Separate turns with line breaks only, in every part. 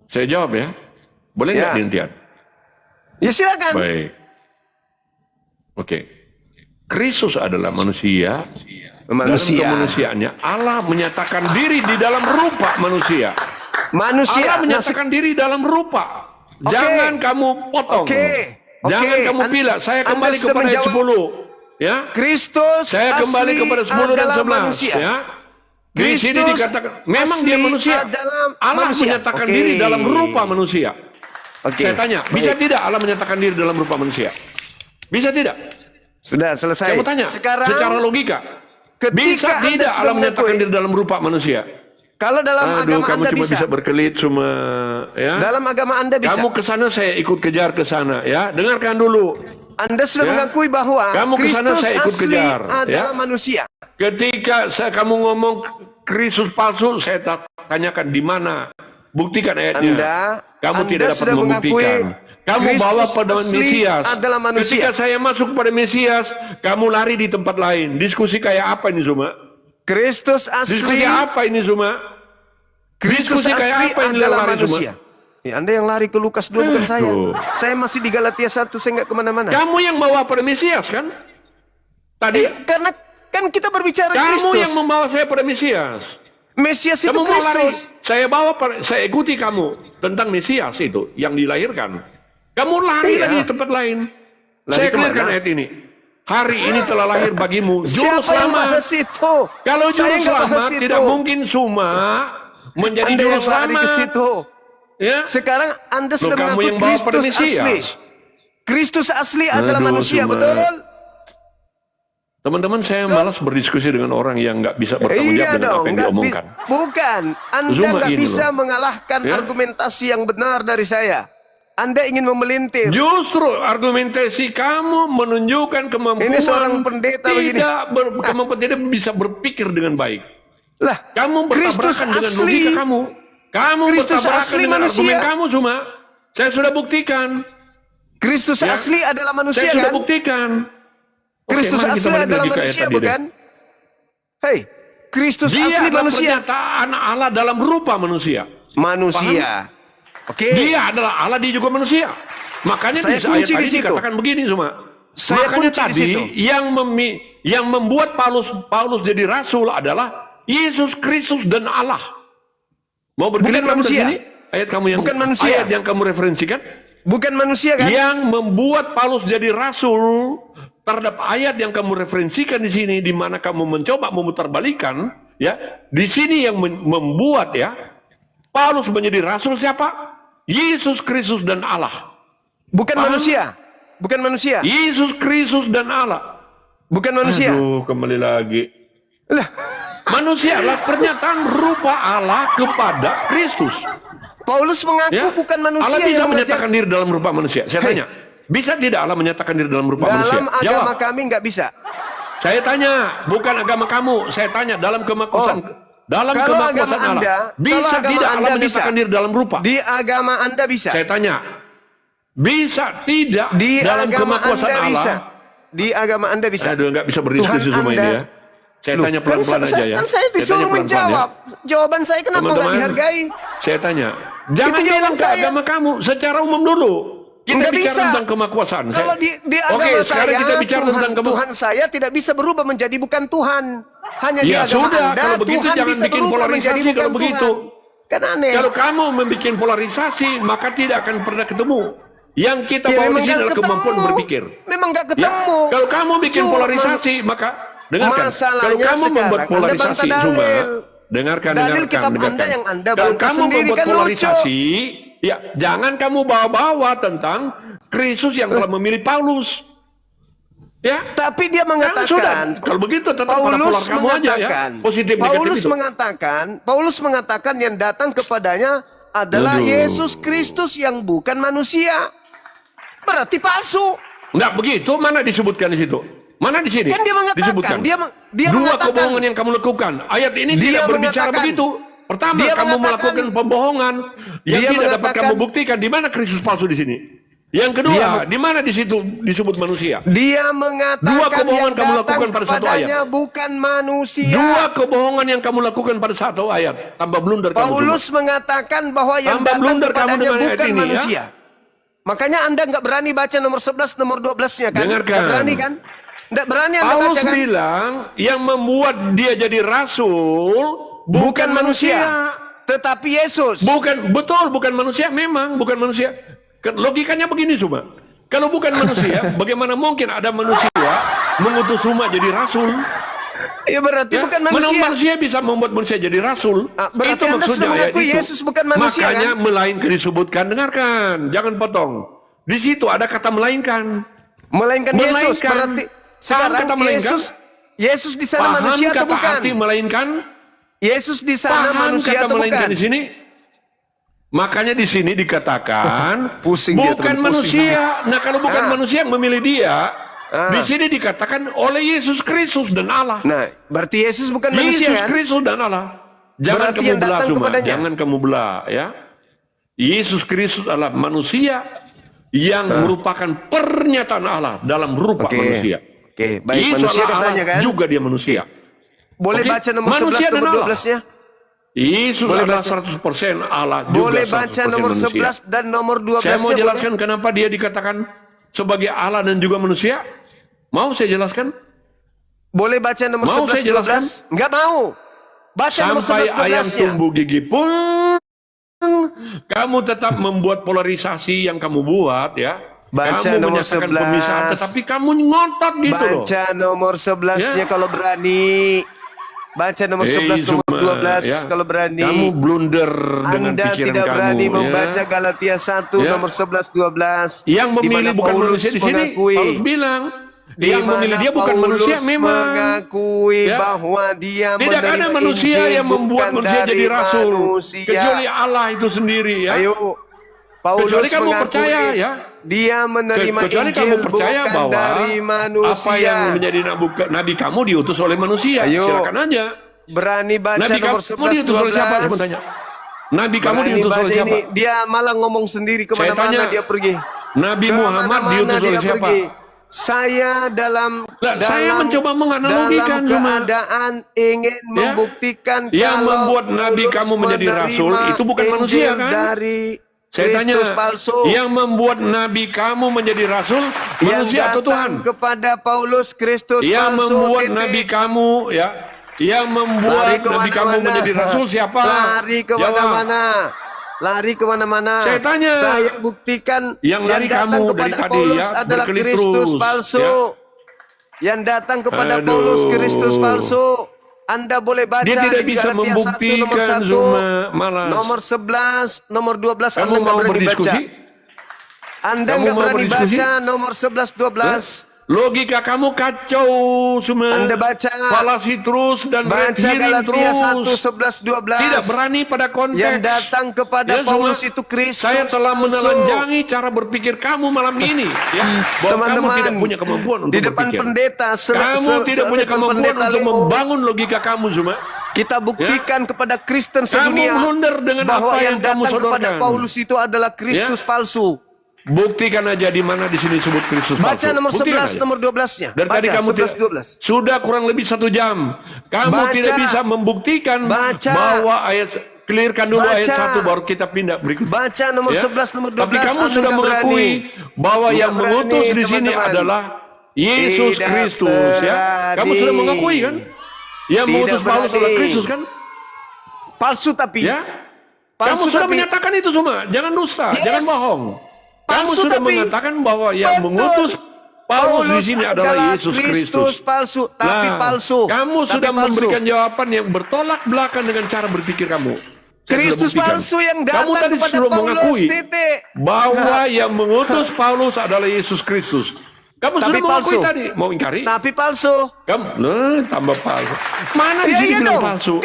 Saya jawab ya. Boleh nggak dihentikan?
Ya silakan.
Baik. Oke. Kristus adalah manusia. Dalam kemanusiaannya Allah menyatakan diri di dalam rupa manusia. Allah menyatakan diri dalam rupa. Jangan kamu potong. Jangan kamu pilih. Saya kembali kepada ayat 10. Ya.
Kristus
saya kembali kepada 10 dan 11. Ya. Di sini dikatakan memang dia manusia. Allah menyatakan diri dalam rupa manusia. Saya tanya, bisa tidak Allah menyatakan diri dalam rupa manusia? Bisa tidak?
Sudah selesai.
Saya mau tanya,
sekarang
secara logika, bisa tidak Allah menyatakan diri dalam rupa manusia?
Kalau dalam agama
kamu
Anda
cuma bisa berkelit cuma ya.
Dalam agama Anda bisa.
Kamu ke sana, saya ikut kejar ke sana ya. Dengarkan dulu.
Anda sudah mengakui bahwa
kamu kesana,
Kristus
saya ikut
asli
kejar,
adalah manusia.
Ketika kamu ngomong Kristus palsu, saya tanyakan di mana? Buktikan ayatnya. Kamu tidak dapat membuktikan. Kamu bawa pada Mesias. Ketika saya masuk pada Mesias, kamu lari di tempat lain. Diskusi kayak apa ini semua?
Kristus asli.
Diskusi apa ini semua?
Kristus asli adalah manusia. Ya, Anda yang lari ke Lukas 2 bukan saya. Saya masih di Galatia 1, saya nggak kemana-mana.
Kamu yang bawa pada Mesias kan? Tadi.
Karena kan kita berbicara Kristus.
Kamu yang membawa saya pada Mesias.
Mesias itu Kristus.
Saya ikuti kamu tentang Mesias itu yang dilahirkan. Kamu lari lagi di tempat lain. Saya clearkan ayat ini. Hari ini telah lahir bagimu juru selamat. Kalau juru selamat tidak mungkin cuma menjadi juru selamat. Ya?
Sekarang Anda sudah mengaku Kristus asli. Kristus asli adalah manusia, betul?
Teman-teman, saya malas berdiskusi dengan orang yang nggak bisa bertanggung jawab dengan apa yang diomongkan.
Bukan, Anda nggak bisa mengalahkan argumentasi yang benar dari saya. Anda ingin memelintir.
Justru argumentasi kamu menunjukkan kemampuan
ini seorang pendeta
kemampuan tidak bisa berpikir dengan baik.
Lah,
kamu bertabrakan dengan logika kamu. Kamu bertabrakan dengan argumen kamu cuma. Saya sudah buktikan.
Kristus asli adalah manusia,
saya sudah buktikan.
Kristus asli adalah manusia, bukan? Hei, Kristus asli manusia.
Dia adalah pernyataan Allah dalam rupa manusia.
Manusia.
Dia adalah Allah, dia juga manusia. Makanya di ayat tadi dikatakan begini semua. Makanya tadi yang membuat Paulus jadi rasul adalah Yesus Kristus dan Allah. Mau berkelit manusia? Ayat kamu yang ayat yang kamu referensikan?
Bukan manusia kan?
Yang membuat Paulus jadi rasul terhadap ayat yang kamu referensikan di sini, di mana kamu mencoba memutarbalikan, ya, di sini yang membuat ya Paulus menjadi rasul siapa? Yesus Kristus dan Allah.
Bukan manusia. Bukan manusia.
Yesus Kristus dan Allah.
Bukan manusia.
Aduh, kembali lagi. Lah, manusia adalah pernyataan rupa Allah kepada Kristus.
Paulus mengaku bukan manusia.
Allah bisa menyatakan diri dalam rupa manusia. Saya tanya, bisa tidak Allah menyatakan diri dalam rupa manusia?
Dalam agama kami nggak bisa.
Saya tanya, bukan agama kamu. Saya tanya dalam kemakuasaan. Dalam kemakuasaan Allah, bisa tidak Allah menyatakan diri dalam rupa?
Di agama Anda bisa.
Saya tanya, bisa tidak
di
dalam kemakuasaan Allah?
Bisa. Di agama Anda bisa.
Aduh, nggak bisa berdiskusi semua ini ya. Saya tanya pelan-pelan aja ya.
Kan saya disuruh menjawab. Jawaban saya kenapa nggak dihargai?
Saya tanya, jangan bilang ke agama kamu, secara umum dulu. Kita bicara tentang kemakuasaan.
Kalau di agama saya, kita bicara tentang Tuhan saya tidak bisa berubah menjadi bukan Tuhan. Hanya di agama Anda,
kalau begitu
Tuhan
jangan
bisa
bikin
berubah menjadi
polarisasi
bukan
kalau begitu.
Tuhan. Kan aneh.
Kalau kamu membuat polarisasi, maka tidak akan pernah ketemu. Yang kita bawa di sini adalah kemampuan berpikir.
Memang nggak ketemu.
Ya, kalau kamu bikin polarisasi, maka dengarkan. Kalau kamu membuat polarisasi, cuma dengarkan. Kalau kamu membuat polarisasi, ya jangan kamu bawa-bawa tentang Kristus yang telah memilih Paulus. Ya,
tapi dia mengatakan,
kalau begitu tetap pada polar kamu aja ya. Positif negatif itu.
Paulus mengatakan yang datang kepadanya adalah Yesus Kristus yang bukan manusia. Berarti palsu.
Enggak begitu, mana disebutkan di situ? Mana di sini?
Kan dia mengatakan,
disebutkan.
Dia
dua
mengatakan,
kebohongan yang kamu lakukan. Ayat ini tidak berbicara begitu. Pertama, kamu melakukan pembohongan yang tidak dapat kamu buktikan. Di mana Kristus palsu di sini? Yang kedua, di mana di situ disebut manusia?
Dia
Dua
mengatakan
kebohongan
yang
kamu
datang
lakukan pada satu ayat.
kepadanya bukan manusia.
Dua kebohongan yang kamu lakukan pada satu ayat. Tambah blunder kamu
Paulus
semua.
mengatakan bahwa yang
Tambah
datang
blunder kamu
kepadanya
dengan ayat
bukan
ini, ya.
manusia. Makanya Anda nggak berani baca nomor 11, nomor 12-nya kan?
Dengarkan.
Nggak berani kan? Nggak berani Anda
Paulus
baca kan?
bilang yang membuat dia jadi rasul bukan manusia.
Tetapi Yesus.
Bukan, betul, bukan manusia, memang bukan manusia. Logikanya begini cuma, kalau bukan manusia, bagaimana mungkin ada manusia mengutus umat jadi rasul?
Ya berarti bukan manusia.
Manusia bisa membuat manusia jadi rasul.
Berarti
itu
Anda
maksudnya
sudah mengakui
ayat itu.
Yesus bukan manusia.
Makanya
kan?
melainkan disebutkan, dengarkan, jangan potong. Di situ ada kata melainkan.
Melainkan Yesus.
Melainkan.
Berarti sekarang
kata melainkan?
Yesus di sana
Paham
manusia atau
kata
bukan?
arti melainkan?
Yesus di sana
Paham
manusia
kata
atau
melainkan
bukan?
di sini? Makanya di sini dikatakan
Pusing dia,
bukan
teman, pusing.
manusia. Nah, kalau bukan manusia yang memilih dia,
Ah.
di sini dikatakan oleh Yesus Kristus dan Allah.
Nah, berarti Yesus bukan manusia
Yesus
kan?
Kristus dan Allah. Jangan
Berarti
kamu
yang
belah
datang
cuma.
kepadanya.
Jangan kamu belah ya. Yesus Kristus adalah manusia yang merupakan pernyataan Allah dalam rupa
Oke.
manusia.
Oke, baik,
Yesus
manusia
adalah
katanya
Allah,
kan?
juga dia manusia.
Boleh
Oke,
baca nomor
manusia
11, nomor
dan Allah.
12-nya?
Yesus
Boleh
adalah
baca.
100% Allah juga
Boleh baca
100%
nomor
manusia.
11 dan nomor 12-nya?
Saya mau
boleh?
jelaskan kenapa dia dikatakan sebagai Allah dan juga manusia. Mau saya jelaskan?
Boleh baca nomor
Mau
11,
saya jelaskan?
12? Enggak mau. Baca nomor
Sampai
11,
ayam
12-nya.
tumbuh gigi pun kamu tetap membuat polarisasi yang kamu buat ya.
Baca
kamu
nomor
menyatakan
11.
pemisahan, tetapi kamu ngotot gitu loh.
Baca nomor 11-nya
Ya.
kalau berani. Baca nomor 11, nomor
Zuma,
12
ya.
kalau berani.
Kamu blunder dengan
Anda
pikiran
tidak
kamu.
berani
ya.
membaca Galatia 1
Ya.
nomor 11, 12.
Yang
di
memilih
mana
bukan
Paulus
manusia di sini.
mengakui.
Paulus bilang
Di
yang memilih
mana
dia bukan
Paulus
manusia memang.
mengakui
Ya.
bahwa dia
Tidak
menerima
ada manusia
Injil
yang membuat
bukan
manusia
dari
jadi rasul
manusia.
kecuali Allah itu sendiri ya.
Ayo, Paulus
Kecuali kamu
mengakui
percaya ya.
dia menerima
Kecuali
Injil
kamu percaya
bukan
bahwa
dari manusia.
apa yang menjadi nabi kamu diutus oleh manusia.
Ayo.
Silakan aja.
Berani baca
Nabi
nomor
kamu
11,
diutus oleh siapa? Saya mau
12.
tanya. Nabi kamu
Berani
diutus
baca
oleh siapa?
ini. Dia malah ngomong sendiri kemana-mana
tanya,
dia pergi.
Nabi Muhammad
Kemana-mana
diutus oleh
dia
siapa?
pergi. Saya dalam
Saya mencoba menganalogikan
dalam
cuma.
keadaan ingin
Ya.
membuktikan
Yang
kalau
membuat Nabi
Paulus
kamu menjadi rasul
menerima
itu bukan
Injil
manusia kan?
dari
Saya tanya,
Kristus palsu
yang membuat Nabi kamu menjadi rasul
yang
manusia atau Tuhan?
datang kepada Paulus Kristus
Yang
palsu.
membuat
titik.
Nabi kamu ya, yang membuat
Lari
Nabi kamu
kemana-mana.
menjadi rasul siapa?
Lari kemana-mana. Lari kemana-mana.
Saya tanya.
Saya buktikan
Yang lari
datang
kamu
kepada
dari tadi,
Paulus
ya,
adalah
berkelip
Kristus
terus,
palsu.
ya.
Yang datang kepada
Aduh.
Paulus Kristus palsu. Anda boleh baca
Dia tidak
di
bisa
Galatia 1 nomor
membuktikan
1,
Zuma, malas.
nomor 11, nomor 12
Kamu
Anda nggak
mau
berani baca.
berdiskusi?
Anda
Kamu
nggak
mau
berani
berdiskusi?
baca nomor 11, 12.
Logika kamu kacau semua.
Anda baca.
Falasi terus dan red
Baca
hearing
Galatia
terus.
1, 11, 12.
Tidak berani pada konteks.
Yang datang kepada
Ya,
Paulus
Zuma,
itu Kristus
saya telah
palsu.
menelanjangi cara berpikir kamu malam ini. Ya, bahwa kamu tidak punya kemampuan untuk
di depan
berpikir.
pendeta
Kamu tidak punya kemampuan untuk membangun logika kamu Zuma.
kita buktikan kepada Kristen
Kamu
sedunia
blunder dengan
bahwa
apa
yang
yang kamu
datang kepada
sodorkan.
Paulus itu adalah Kristus palsu.
Buktikan aja di mana di sini disebut Kristus
Baca
palsu.
nomor
Buktikan
11,
aja.
nomor 12-nya.
Dan tadi kamu
11, 12.
sudah kurang lebih 1 jam. Kamu
Baca.
tidak bisa membuktikan
Baca.
bahwa ayat clearkan dulu
Baca.
ayat 1 baru kita pindah berikut.
Baca nomor
Ya.
11, nomor 12.
Tapi kamu
Anda
sudah
nggak
mengakui bahwa
Nggak
yang
berani,
mengutus di sini
teman-teman.
adalah Yesus
Tidak
Kristus ya. Kamu
berani.
sudah mengakui kan? Yang
Tidak
mengutus Paulus adalah
berani.
Kristus kan?
Palsu tapi.
Ya.
Palsu
Kamu sudah
tapi.
menyatakan itu semua. Jangan dusta,
Yes.
jangan bohong. Kamu
Palsu
sudah
tapi.
mengatakan bahwa yang
Betul.
mengutus Paulus di sini adalah Yesus Kristus.
palsu, tapi
Nah,
palsu.
kamu
Tapi
sudah
palsu.
memberikan jawaban yang bertolak belakang dengan cara berpikir kamu. Saya
Kristus
sudah buktikan.
palsu yang
Kamu
datang
tadi
kepada
sudah
Paulus,
mengakui
titik.
bahwa yang mengutus Paulus adalah Yesus Kristus. Kamu
Tapi
sudah mengakui
palsu.
tadi, mau ingkari?
Tapi palsu.
Kamu, tambah palsu. Mana di
Ya,
sini
iya
bilang
dong.
palsu?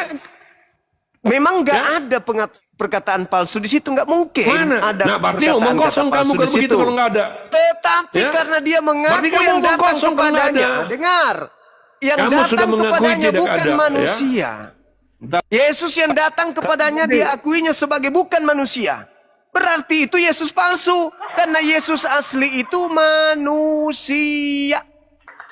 Memang nggak
Ya.
ada perkataan palsu di situ, nggak mungkin
Mana?
ada
Nah, berarti
perkataan
omong
kata
kosong
palsu
kamu
di
kalau begitu
situ.
kalau nggak ada.
Tetapi
Ya.
karena dia mengaku
Berarti kamu
yang
omong
datang
kosong kalau nggak
kepadanya,
ada.
dengar, yang
Kamu sudah
datang
mengakui
kepadanya
tidak
bukan
ada, ya.
manusia.
Entah-
Yesus yang datang kepadanya diakuinya sebagai bukan manusia. Berarti itu Yesus palsu. Karena Yesus asli itu manusia.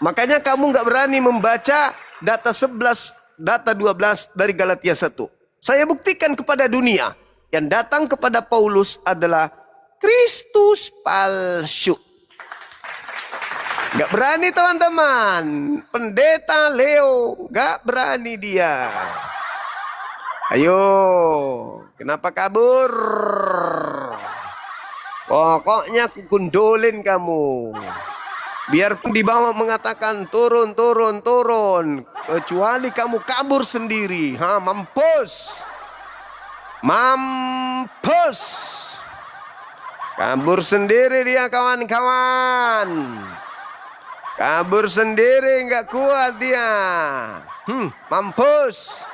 Makanya kamu nggak berani membaca data 11, data 12 dari Galatia 1. Saya buktikan kepada dunia. Yang datang kepada Paulus adalah Kristus palsu. Nggak berani teman-teman. Pendeta Leo nggak berani dia. Ayo, kenapa kabur? Pokoknya kukundulin kamu. Biarpun di bawah mengatakan turun, turun, turun. Kecuali kamu kabur sendiri. Mampus. Mampus. Kabur sendiri dia kawan-kawan. Kabur sendiri nggak kuat dia. Mampus.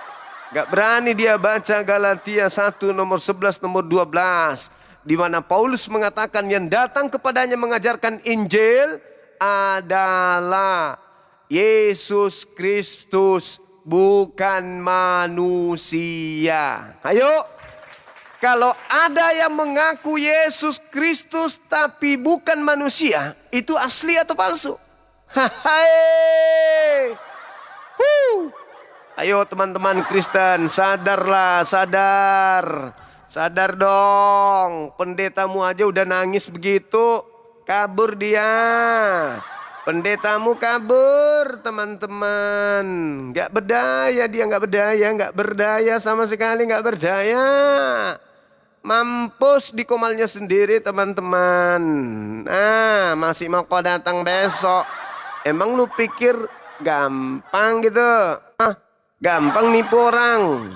Gak berani dia baca Galatia 1 nomor 11 nomor 12. Di mana Paulus mengatakan yang datang kepadanya mengajarkan Injil adalah Yesus Kristus, bukan manusia. Ayo, kalau ada yang mengaku Yesus Kristus tapi bukan manusia, itu asli atau palsu? Hai. Ayo teman-teman Kristen, sadarlah, sadar. Sadar dong, pendetamu aja udah nangis begitu, kabur dia. Pendetamu kabur teman-teman. Gak berdaya dia, gak berdaya, gak berdaya sama sekali, gak berdaya. Mampus di komalnya sendiri teman-teman. Masih mau kau datang besok. Emang lu pikir gampang gitu? Gampang nipu orang.